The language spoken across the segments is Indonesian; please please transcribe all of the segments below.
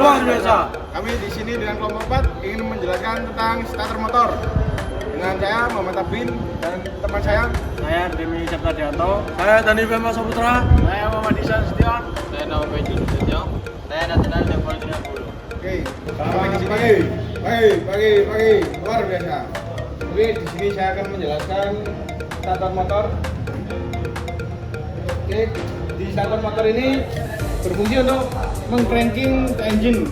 Luar biasa. Kami di sini dengan kelompok 4 ingin menjelaskan tentang starter motor. Dengan saya Muhammad Abin dan teman saya Demi Septadianto. Saya Dani Bema Saputra. Saya Muhammad Isan Setion. Saya Naomi Julius. Saya Nathaniel Jafar Bulu. Oke, sampai di sini. Pagi, luar biasa. Oke, di sini saya akan menjelaskan starter motor. Oke, di starter motor ini berfungsi untuk mengcranking engine.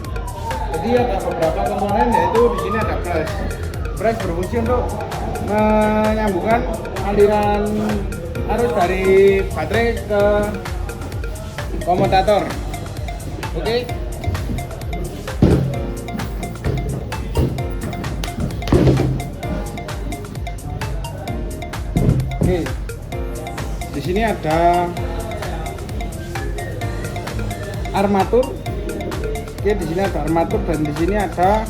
Jadi ada beberapa komponen, yaitu di sini ada brush. Brush berfungsi untuk menyambungkan aliran arus dari baterai ke komutator. Oke. Oke. Di sini ada armatur. Oke, di sini ada armatur dan di sini ada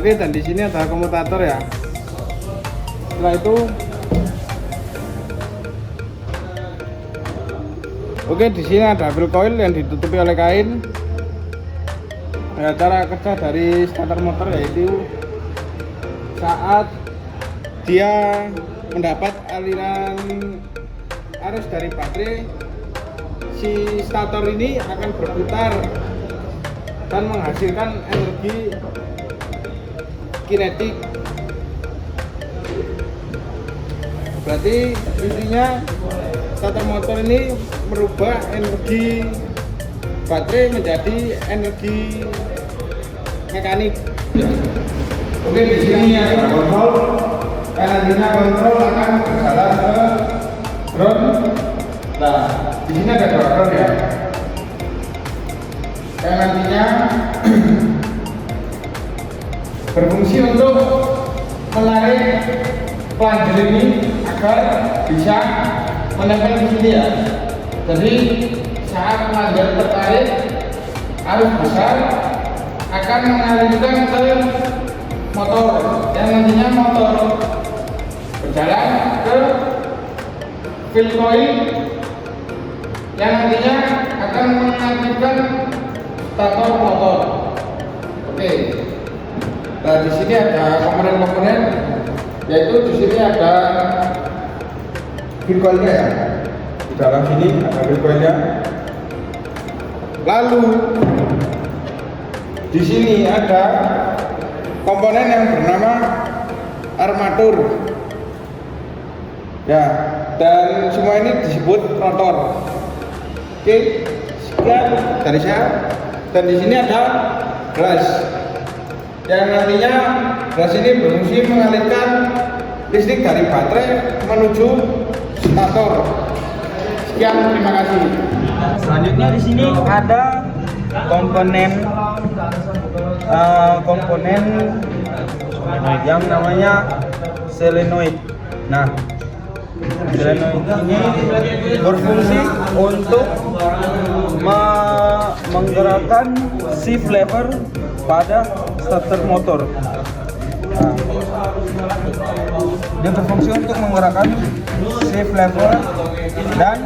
dan di sini ada komutator ya. Setelah itu di sini ada wheel coil yang ditutupi oleh kain. Ya, cara kerja dari starter motor yaitu saat dia mendapat aliran arus dari baterai, si starter ini akan berputar dan menghasilkan energi kinetik. Berarti intinya starter motor ini merubah energi baterai menjadi energi mekanik. Oke, di sini ada kontrol. Nantinya kontrol akan berjalan ke ground. Nah, di sini ada ground ya. Nantinya berfungsi untuk menarik plunger ini agar bisa menempel di sini ya. Jadi saat plunger tertarik, arus besar akan mengalirkan ke motor, yang nantinya motor berjalan ke wheel coil yang nantinya akan mengaktifkan stator motor. Oke. Nah, di sini ada komponen-komponen, yaitu di sini ada wheel coilnya ya. Di dalam sini ada wheel coilnya. Lalu di sini ada komponen yang bernama armatur. Ya, dan semua ini disebut rotor. Oke, sekian dari saya. Dan di sini ada brush, yang nantinya brush ini berfungsi mengalirkan listrik dari baterai menuju stator. Sekian, terima kasih. Selanjutnya di sini ada komponen yang namanya solenoid. Nah, solenoid ini berfungsi untuk menggerakkan shift lever pada starter motor. Nah, dia berfungsi untuk menggerakkan shift lever, dan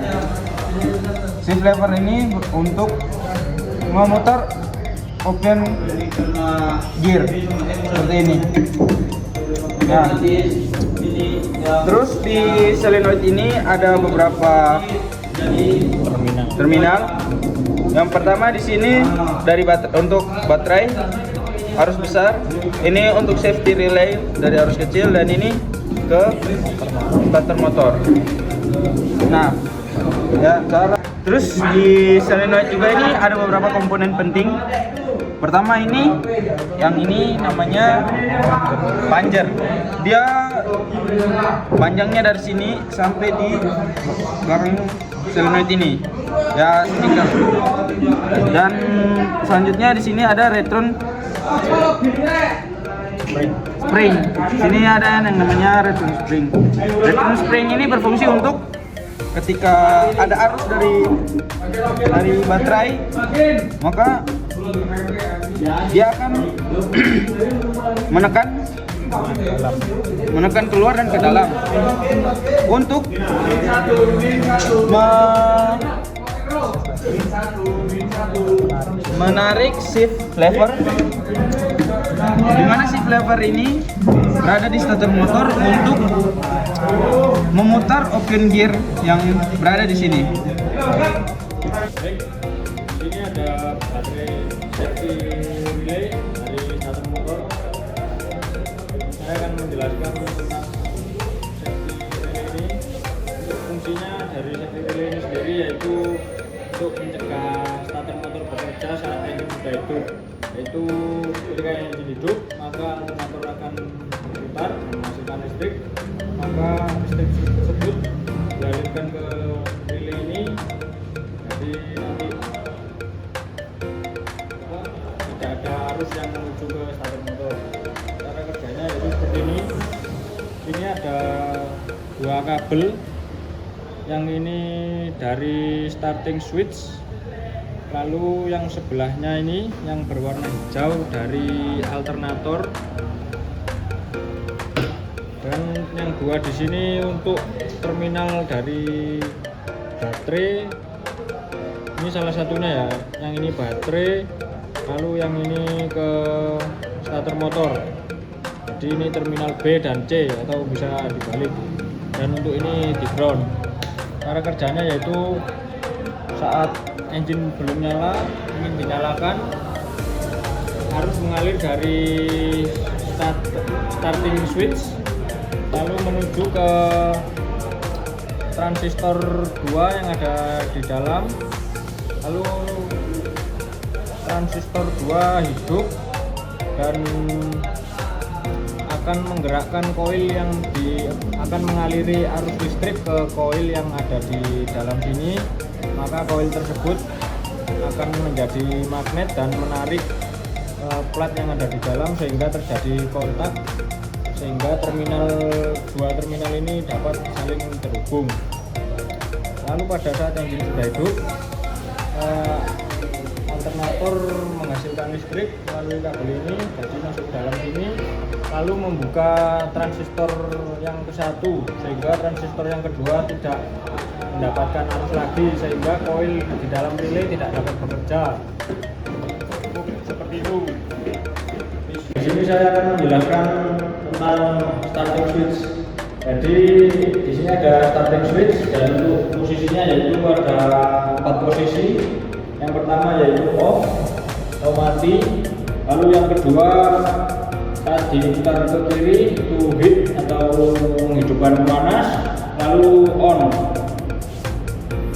shift lever ini untuk memutar open gear seperti ini. Nah, terus di solenoid ini ada beberapa terminal. Yang pertama di sini dari untuk baterai arus besar, ini untuk safety relay dari arus kecil, dan ini ke starter motor. Nah, ya, terus di solenoid juga ini ada beberapa komponen penting. Pertama yang ini namanya plunger. Dia panjangnya dari sini sampai di belakang solenoid ini. Ya, stiker. Dan selanjutnya di sini ada return spring. Sini ada yang namanya return spring. Return spring ini berfungsi untuk ketika ada arus dari baterai, maka dia akan menekan keluar dan ke dalam untuk Menarik shift lever. Di mana shift lever ini berada di starter motor untuk memutar open gear yang berada di sini. Ini ada baterai safety relay dari starter motor. Saya akan menjelaskan tentang safety relay ini. Untuk fungsinya dari safety relay ini sendiri yaitu untuk mencegah starter motor bekerja saat engine sudah hidup. Yaitu ketika engine hidup maka alternator akan berputar menghasilkan listrik, maka listrik tersebut dialirkan ke relay ini. Jadi nanti tidak ada arus yang menuju ke starter motor. Cara kerjanya yaitu seperti ini. Ini ada dua kabel. Yang ini dari starting switch, lalu yang sebelahnya ini yang berwarna hijau dari alternator, dan yang dua di sini untuk terminal dari baterai. Ini salah satunya ya, yang ini baterai, lalu yang ini ke starter motor. Jadi ini terminal B dan C atau bisa dibalik. Dan untuk ini di ground. Cara kerjanya yaitu saat engine belum nyala, ingin dinyalakan, harus mengalir dari starting switch lalu menuju ke transistor 2 yang ada di dalam, lalu transistor 2 hidup dan akan menggerakkan koil yang akan mengaliri arus listrik ke koil yang ada di dalam sini. Maka koil tersebut akan menjadi magnet dan menarik plat yang ada di dalam sehingga terjadi kontak, sehingga dua terminal ini dapat saling terhubung. Lalu pada saat engine sudah hidup, alternator menghasilkan listrik melalui kabel ini, jadi masuk ke dalam sini, lalu membuka transistor yang ke-1 sehingga transistor yang kedua tidak mendapatkan arus lagi, sehingga koil di dalam relay tidak dapat bekerja. Seperti itu. Di sini saya akan menjelaskan tentang starting switch. Jadi di sini ada starting switch dan untuk posisinya yaitu ada 4 posisi. Yang pertama yaitu off atau mati, lalu yang kedua saat diputar ke kiri itu heat atau menghidupkan panas, lalu on,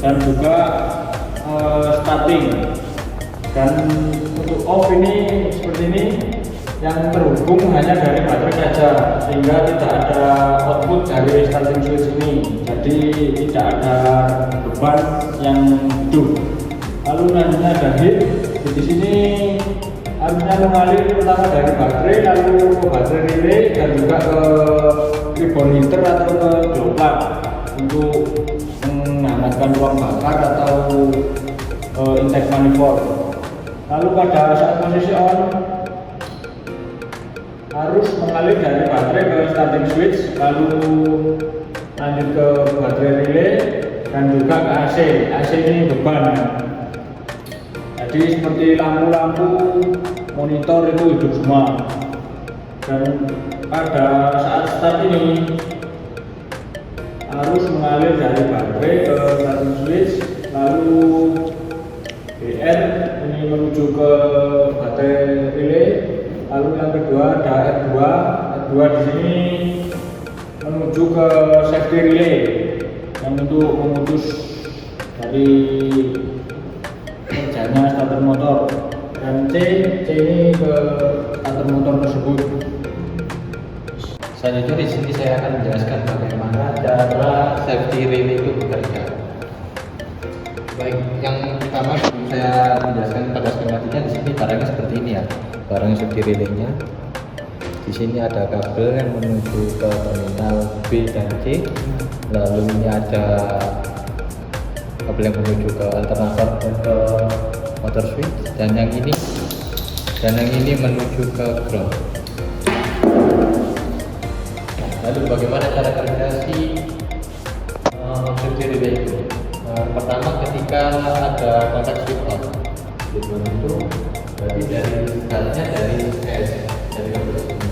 dan juga starting. Dan untuk off ini seperti ini, yang terhubung hanya dari baterai saja sehingga tidak ada output dari starting switch ini, jadi tidak ada beban yang hidup. Lalu nantinya ada heat. Di sini arusnya mengalir pertama dari baterai, lalu ke baterai relay dan juga ke ribbon heater atau ke glow plug untuk menghangatkan ruang bakar atau intake manifold. Lalu pada saat posisi on, arus mengalir dari baterai ke starting switch, lalu lanjut ke baterai relay dan juga ke AC. AC ini beban. Jadi seperti lampu-lampu monitor itu hidup semua. Dan pada saat start ini arus mengalir dari baterai ke starting switch, lalu BR ini menuju ke baterai relay, lalu yang kedua ada R2 di sini menuju ke safety relay yang untuk memutus dari kerjanya starter motor, dan C ini ke starter motor tersebut. Selanjutnya di sini saya akan menjelaskan bagaimana cara safety relay itu bekerja. Baik, yang pertama saya menjelaskan pada skematiknya. Di sini barangnya seperti ini ya, barang safety relay-nya. Di sini ada kabel yang menuju ke terminal B dan C, lalu ini ada kabel yang menuju ke alternator dan ke motor switch, dan yang ini menuju ke ground. Lalu bagaimana cara kerja si safety relay itu? Pertama ketika ada kontak switch on. Switch on itu berarti dari S dari kabel ini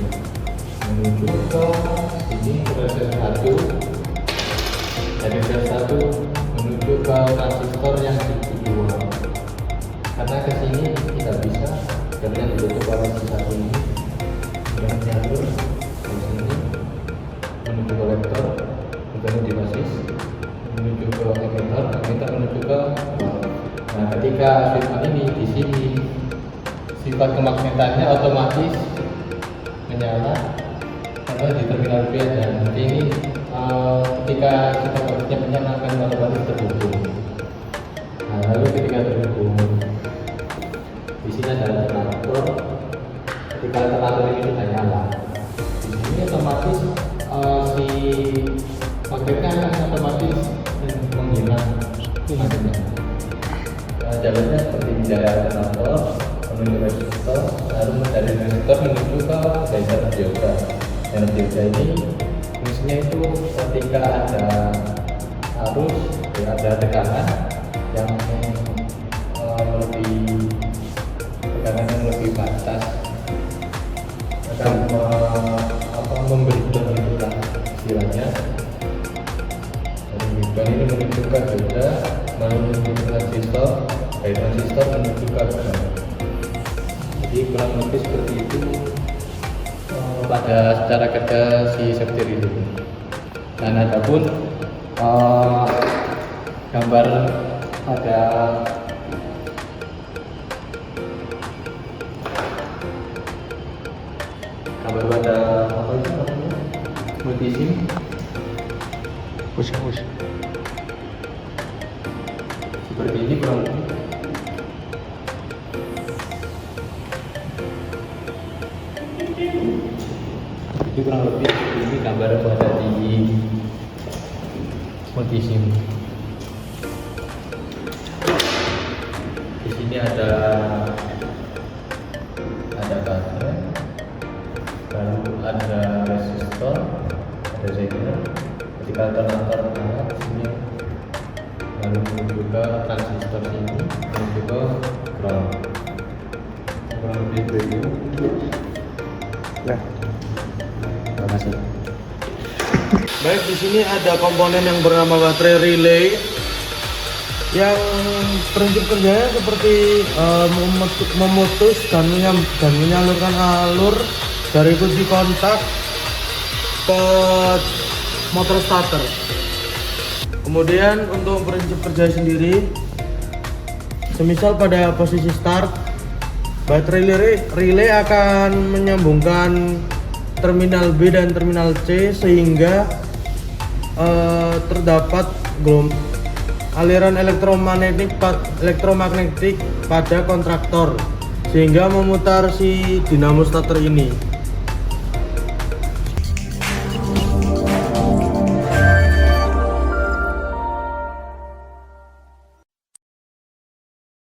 menuju ke ini proses 1, dari proses 1 menuju ke transistor yang di 2. Karena ke sini tidak bisa karena ditutup oleh satu ini yang jalur di sini menuju kolektor, kemudian di basis menuju ke emitter menuju ke ground. Nah, ketika switch on ini di sini sifat kemagnetannya otomatis menyala karena di terminal B ada. Nanti ini ketika kita bautnya menyalakan otomatis terhubung. Nah, lalu ketika terhubung di sini ada alternator. Ketika alternator ini sudah nyala, di sini otomatis si magnetnya akan otomatis menghilang magnetnya. Jalurnya seperti dari alternator menuju resistor, lalu dari resistor menuju ke laser dioda. Laser dioda ini fungsinya itu ketika ada arus, ada tekanan yang lebih batas akan memberi down itulah istilahnya. Dan ini menuju ke dioda, lalu menuju ke transistor, dari transistor menuju ke ground. Jadi kurang lebih seperti itu pada secara kerja si safety relay. Dan adapun gambar pada apa itu namanya multisim Push. seperti ini kurang lebih. Itu kurang lebih ini gambar pada di multisim. Di sini ada baterai, lalu ada resistor, ada zener. Ketika alternator nyala di sini, lalu menuju ke transistor sini, menuju ke ground. Kurang lebih begitu. Nah, terima kasih. Baik, di sini ada komponen yang bernama baterai relay yang prinsip kerjanya seperti memutus dan menyalurkan alur dari kunci kontak ke motor starter. Kemudian untuk prinsip kerja sendiri, semisal pada posisi start, baterai relay akan menyambungkan terminal B dan terminal C sehingga terdapat aliran elektromagnetik pada kontraktor sehingga memutar si dinamo starter ini.